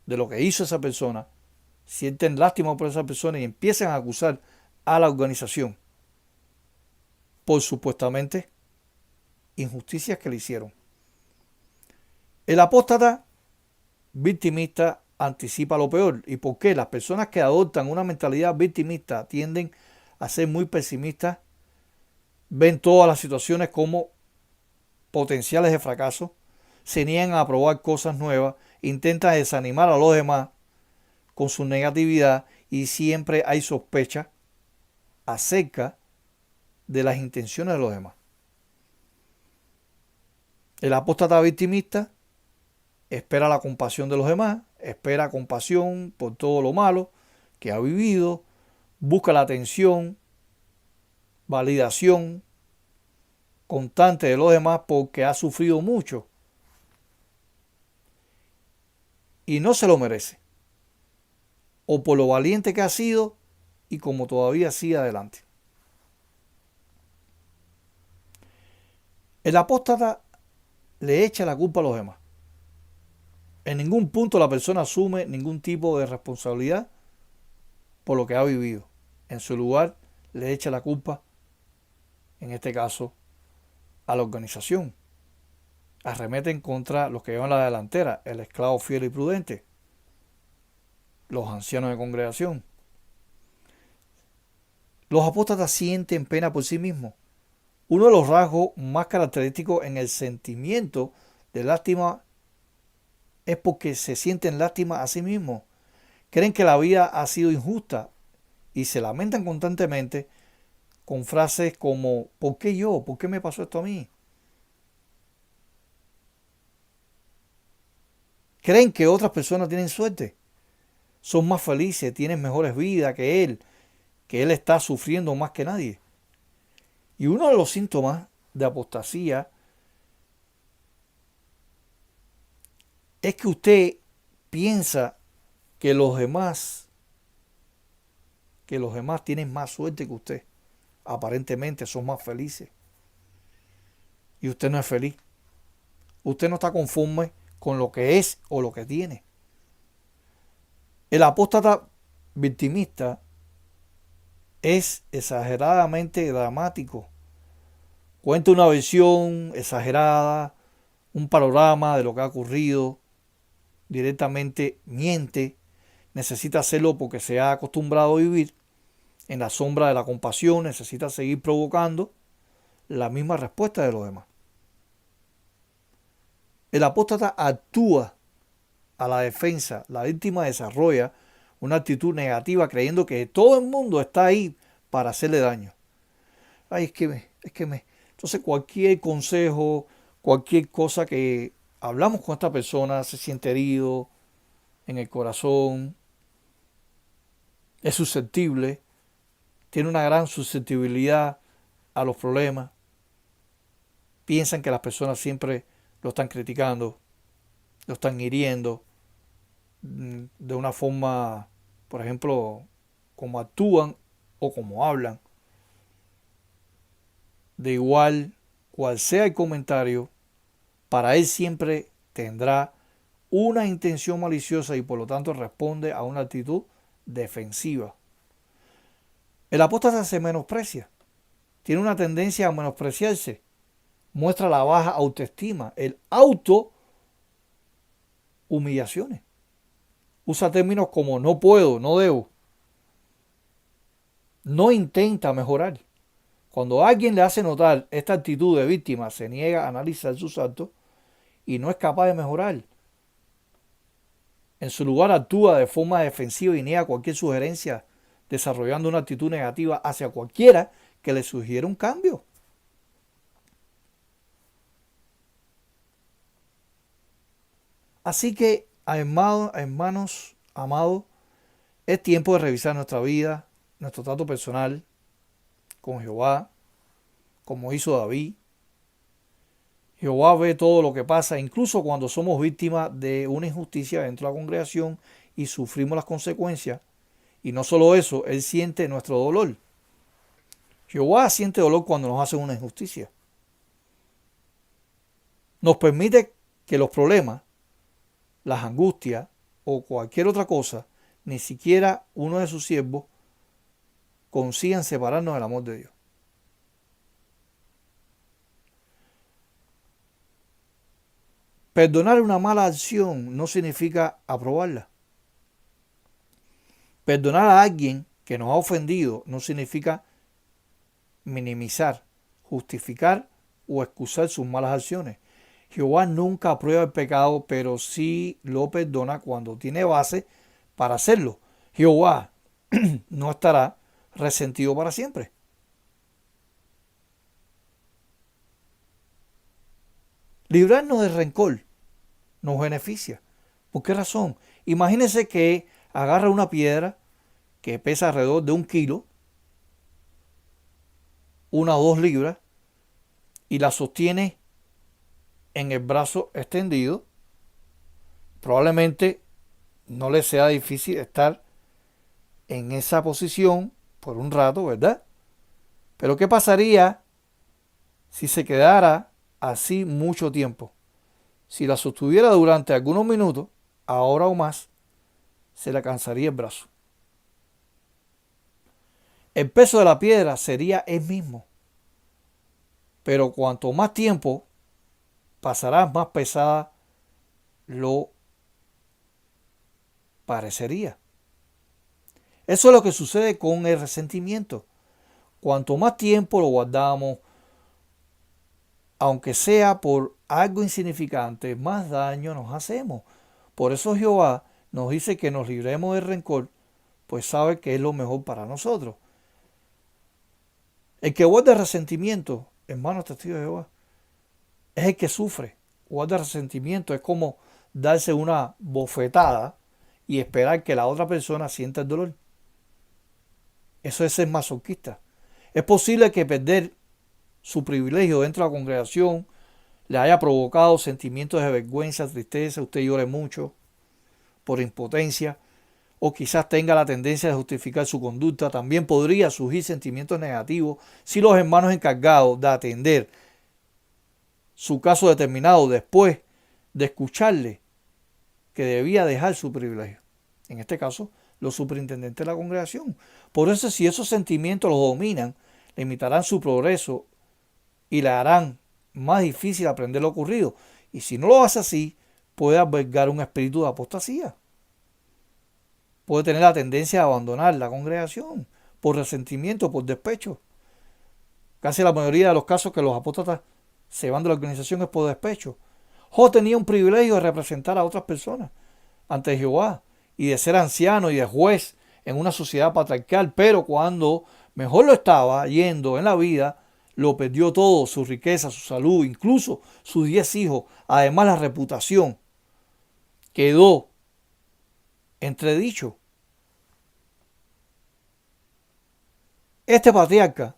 de lo que hizo esa persona, sienten lástima por esa persona y empiezan a acusar a la organización por supuestamente injusticias que le hicieron. El apóstata victimista anticipa lo peor. ¿Y por qué? Las personas que adoptan una mentalidad victimista tienden a ser muy pesimistas, ven todas las situaciones como potenciales de fracaso, se niegan a probar cosas nuevas, intentan desanimar a los demás con su negatividad y siempre hay sospecha acerca de las intenciones de los demás. El apóstata victimista espera la compasión de los demás, espera compasión por todo lo malo que ha vivido, busca la atención, validación constante de los demás porque ha sufrido mucho y no se lo merece, o por lo valiente que ha sido y como todavía sigue adelante. El apóstata le echa la culpa a los demás. En ningún punto la persona asume ningún tipo de responsabilidad por lo que ha vivido. En su lugar, le echa la culpa, en este caso, a la organización. Arremeten contra los que llevan la delantera, el esclavo fiel y prudente, los ancianos de congregación. Los apóstatas sienten pena por sí mismos. Uno de los rasgos más característicos en el sentimiento de lástima es porque se sienten lástima a sí mismos. Creen que la vida ha sido injusta y se lamentan constantemente con frases como ¿por qué yo? ¿Por qué me pasó esto a mí? Creen que otras personas tienen suerte, son más felices, tienen mejores vidas que él está sufriendo más que nadie. Y uno de los síntomas de apostasía es que usted piensa que los demás tienen más suerte que usted. Aparentemente son más felices. Y usted no es feliz. Usted no está conforme con lo que es o lo que tiene. El apóstata victimista es exageradamente dramático. Cuenta una versión exagerada, un panorama de lo que ha ocurrido, directamente miente, necesita hacerlo porque se ha acostumbrado a vivir en la sombra de la compasión, necesita seguir provocando la misma respuesta de los demás. El apóstata actúa a la defensa, la víctima desarrolla una actitud negativa creyendo que todo el mundo está ahí para hacerle daño. Ay, Entonces cualquier consejo, cualquier cosa que hablamos con esta persona se siente herido en el corazón, es susceptible, tiene una gran susceptibilidad a los problemas, piensan que las personas siempre lo están criticando, lo están hiriendo de una forma, por ejemplo, como actúan o como hablan. De igual cual sea el comentario, para él siempre tendrá una intención maliciosa y por lo tanto responde a una actitud defensiva. El apóstata se menosprecia, tiene una tendencia a menospreciarse, muestra la baja autoestima, el auto humillaciones. Usa términos como no puedo, no debo. No intenta mejorar. Cuando alguien le hace notar esta actitud de víctima, se niega a analizar sus actos y no es capaz de mejorar. En su lugar actúa de forma defensiva y niega cualquier sugerencia, desarrollando una actitud negativa hacia cualquiera que le sugiera un cambio. Así que, hermanos amados, es tiempo de revisar nuestra vida, nuestro trato personal con Jehová, como hizo David. Jehová ve todo lo que pasa, incluso cuando somos víctimas de una injusticia dentro de la congregación y sufrimos las consecuencias. Y no solo eso, Él siente nuestro dolor. Jehová siente dolor cuando nos hacen una injusticia. Nos permite que los problemas, las angustias o cualquier otra cosa, ni siquiera uno de sus siervos, consigan separarnos del amor de Dios. Perdonar una mala acción no significa aprobarla. Perdonar a alguien que nos ha ofendido no significa minimizar, justificar o excusar sus malas acciones. Jehová nunca aprueba el pecado, pero sí lo perdona cuando tiene base para hacerlo. Jehová no estará resentido para siempre. Librarnos del rencor nos beneficia. ¿Por qué razón? Imagínense que agarra una piedra que pesa alrededor de 1 kilo, 1 o 2 libras, y la sostiene en el brazo extendido. Probablemente no le sea difícil estar en esa posición por un rato, ¿verdad? Pero ¿qué pasaría si se quedara así mucho tiempo? Si la sostuviera durante algunos minutos, ahora o más, se le cansaría el brazo. El peso de la piedra sería el mismo, pero cuanto más tiempo pasará, más pesada lo parecería. Eso es lo que sucede con el resentimiento. Cuanto más tiempo lo guardamos, aunque sea por algo insignificante, más daño nos hacemos. Por eso Jehová nos dice que nos libremos del rencor, pues sabe que es lo mejor para nosotros. El que guarda resentimiento, hermanos testigos de Jehová, es el que sufre. Guarda resentimiento es como darse una bofetada y esperar que la otra persona sienta el dolor. Eso es ser masoquista. Es posible que perder su privilegio dentro de la congregación le haya provocado sentimientos de vergüenza, tristeza, usted llore mucho por impotencia, o quizás tenga la tendencia de justificar su conducta. También podría surgir sentimientos negativos si los hermanos encargados de atender su caso determinado después de escucharle que debía dejar su privilegio. En este caso, los superintendentes de la congregación. Por eso, si esos sentimientos los dominan, limitarán su progreso y le harán más difícil aprender lo ocurrido. Y si no lo hace así, puede albergar un espíritu de apostasía. Puede tener la tendencia a abandonar la congregación por resentimiento, por despecho. Casi la mayoría de los casos que los apóstatas se van de la organización es por despecho. Job tenía un privilegio de representar a otras personas ante Jehová y de ser anciano y de juez en una sociedad patriarcal, pero cuando mejor lo estaba yendo en la vida, lo perdió todo, su riqueza, su salud, incluso sus 10 hijos, además la reputación. Quedó entredicho. Este patriarca,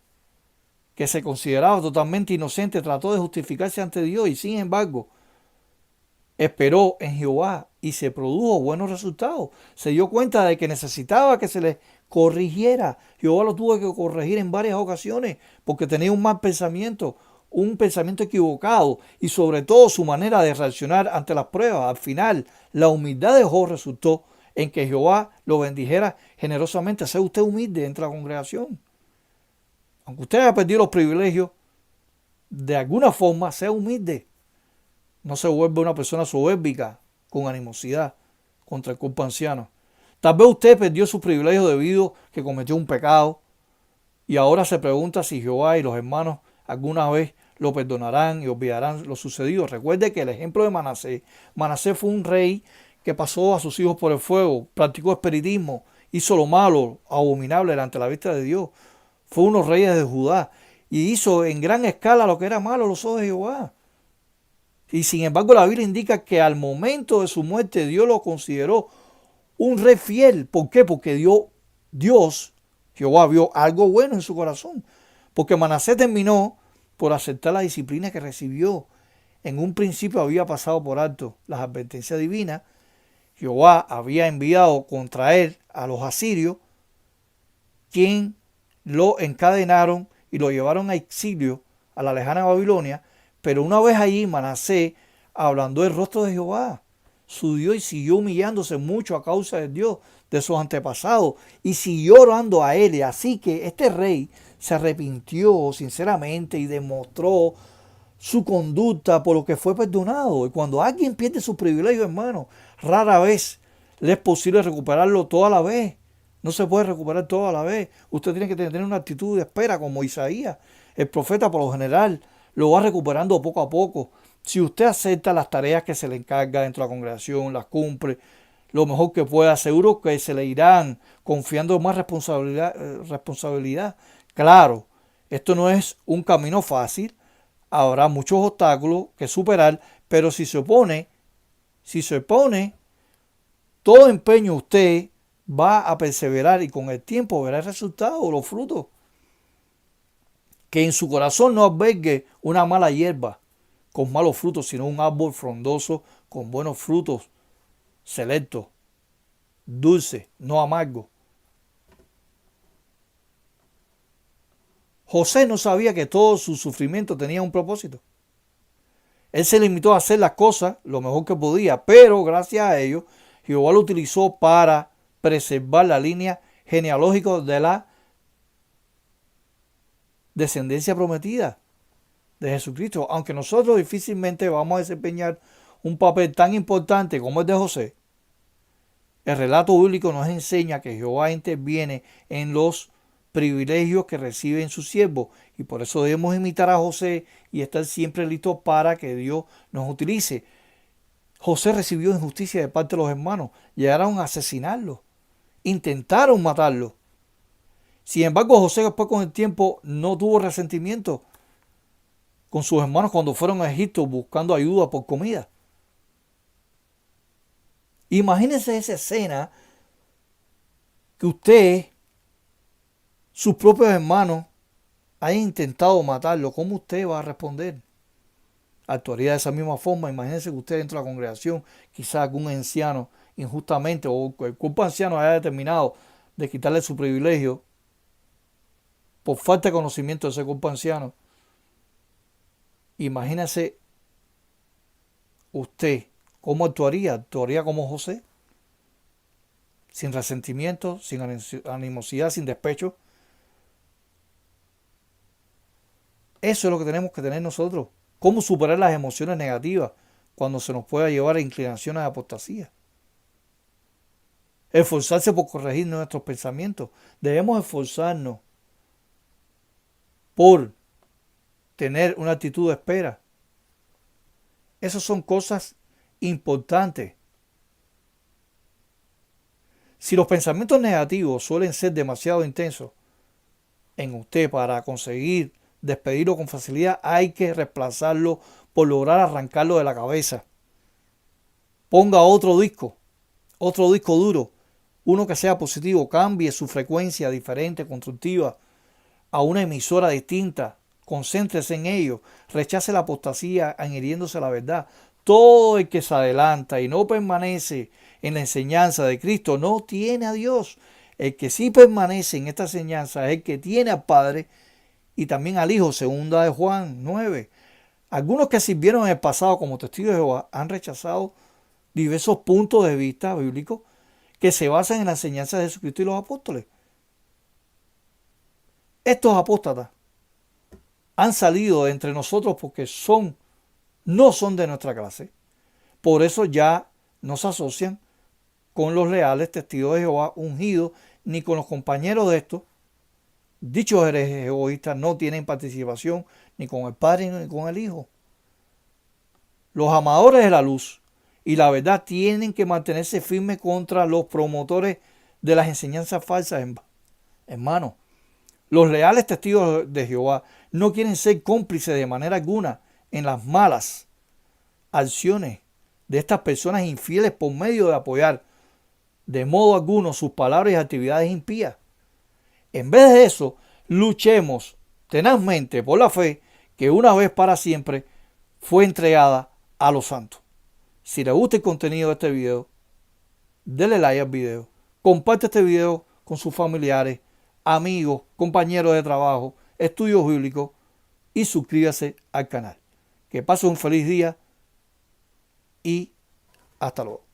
que se consideraba totalmente inocente, trató de justificarse ante Dios y sin embargo esperó en Jehová y se produjo buenos resultados. Se dio cuenta de que necesitaba que se le corrigiera. Jehová lo tuvo que corregir en varias ocasiones porque tenía un mal pensamiento, un pensamiento equivocado y sobre todo su manera de reaccionar ante las pruebas. Al final, la humildad de Job resultó en que Jehová lo bendijera generosamente. Sea usted humilde entre la congregación. Aunque usted haya perdido los privilegios, de alguna forma sea humilde. No se vuelve una persona soberbica con animosidad contra el cuerpo anciano. Tal vez usted perdió sus privilegios debido a que cometió un pecado y ahora se pregunta si Jehová y los hermanos alguna vez lo perdonarán y olvidarán lo sucedido. Recuerde que el ejemplo de Manasés fue un rey que pasó a sus hijos por el fuego, practicó espiritismo, hizo lo malo, abominable delante de la vista de Dios. Fue uno de los reyes de Judá y hizo en gran escala lo que era malo a los ojos de Jehová. Y sin embargo la Biblia indica que al momento de su muerte Dios lo consideró un rey fiel. ¿Por qué? Porque Dios, Jehová, vio algo bueno en su corazón. Porque Manasés terminó por aceptar la disciplina que recibió. En un principio había pasado por alto las advertencias divinas. Jehová había enviado contra él a los asirios, quien lo encadenaron y lo llevaron a exilio a la lejana Babilonia. Pero una vez allí Manasés ablandó el rostro de Jehová, su Dios, y siguió humillándose mucho a causa de Dios, de sus antepasados, y siguió orando a él. Y así que este rey se arrepintió sinceramente y demostró su conducta, por lo que fue perdonado. Y cuando alguien pierde su privilegio, hermano, rara vez le es posible recuperarlo toda la vez. No se puede recuperar toda la vez. Usted tiene que tener una actitud de espera, como Isaías. El profeta, por lo general, lo va recuperando poco a poco. Si usted acepta las tareas que se le encarga dentro de la congregación, las cumple lo mejor que pueda, seguro que se le irán confiando más responsabilidad. Claro, esto no es un camino fácil. Habrá muchos obstáculos que superar, pero si se opone, todo empeño usted va a perseverar y con el tiempo verá el resultado, los frutos. Que en su corazón no albergue una mala hierba con malos frutos, sino un árbol frondoso con buenos frutos, selectos, dulces, no amargos. José no sabía que todo su sufrimiento tenía un propósito. Él se limitó a hacer las cosas lo mejor que podía, pero gracias a ello, Jehová lo utilizó para preservar la línea genealógica de la descendencia prometida de Jesucristo. Aunque nosotros difícilmente vamos a desempeñar un papel tan importante como el de José, el relato bíblico nos enseña que Jehová interviene en los privilegios que reciben sus siervos, y por eso debemos imitar a José y estar siempre listos para que Dios nos utilice. José recibió injusticia de parte de los hermanos, llegaron a asesinarlo, intentaron matarlo. Sin embargo, José después con el tiempo no tuvo resentimiento con sus hermanos cuando fueron a Egipto buscando ayuda por comida. Imagínense esa escena, que usted, sus propios hermanos, hayan intentado matarlo. ¿Cómo usted va a responder? Actuaría de esa misma forma. Imagínense que usted dentro de la congregación, quizás algún anciano injustamente o el cuerpo anciano haya determinado de quitarle su privilegio por falta de conocimiento de ese cuerpo anciano. Imagínese usted cómo actuaría. Actuaría como José, sin resentimiento, sin animosidad, sin despecho. Eso es lo que tenemos que tener nosotros. Cómo superar las emociones negativas cuando se nos pueda llevar a inclinaciones de apostasía. Esforzarse por corregir nuestros pensamientos. Debemos esforzarnos por tener una actitud de espera. Esas son cosas importantes. Si los pensamientos negativos suelen ser demasiado intensos en usted para conseguir despedirlo con facilidad, hay que reemplazarlo por lograr arrancarlo de la cabeza. Ponga otro disco duro, uno que sea positivo, cambie su frecuencia diferente, constructiva, a una emisora distinta. Concéntrese en ello, rechace la apostasía adhiriéndose a la verdad. Todo el que se adelanta y no permanece en la enseñanza de Cristo no tiene a Dios. El que sí permanece en esta enseñanza es el que tiene al Padre y también al Hijo, segunda de Juan 9. Algunos que sirvieron en el pasado como testigos de Jehová han rechazado diversos puntos de vista bíblicos que se basan en la enseñanza de Jesucristo y los apóstoles. Estos apóstatas han salido de entre nosotros porque no son de nuestra clase. Por eso ya no se asocian con los leales testigos de Jehová ungidos, ni con los compañeros de estos. Dichos herejes egoístas no tienen participación ni con el Padre ni con el Hijo. Los amadores de la luz y la verdad tienen que mantenerse firmes contra los promotores de las enseñanzas falsas, hermanos. Los reales testigos de Jehová no quieren ser cómplices de manera alguna en las malas acciones de estas personas infieles por medio de apoyar de modo alguno sus palabras y actividades impías. En vez de eso, luchemos tenazmente por la fe que una vez para siempre fue entregada a los santos. Si les gusta el contenido de este video, denle like al video, comparte este video con sus familiares, amigos, compañeros de trabajo, estudios bíblicos y suscríbase al canal. Que pasen un feliz día y hasta luego.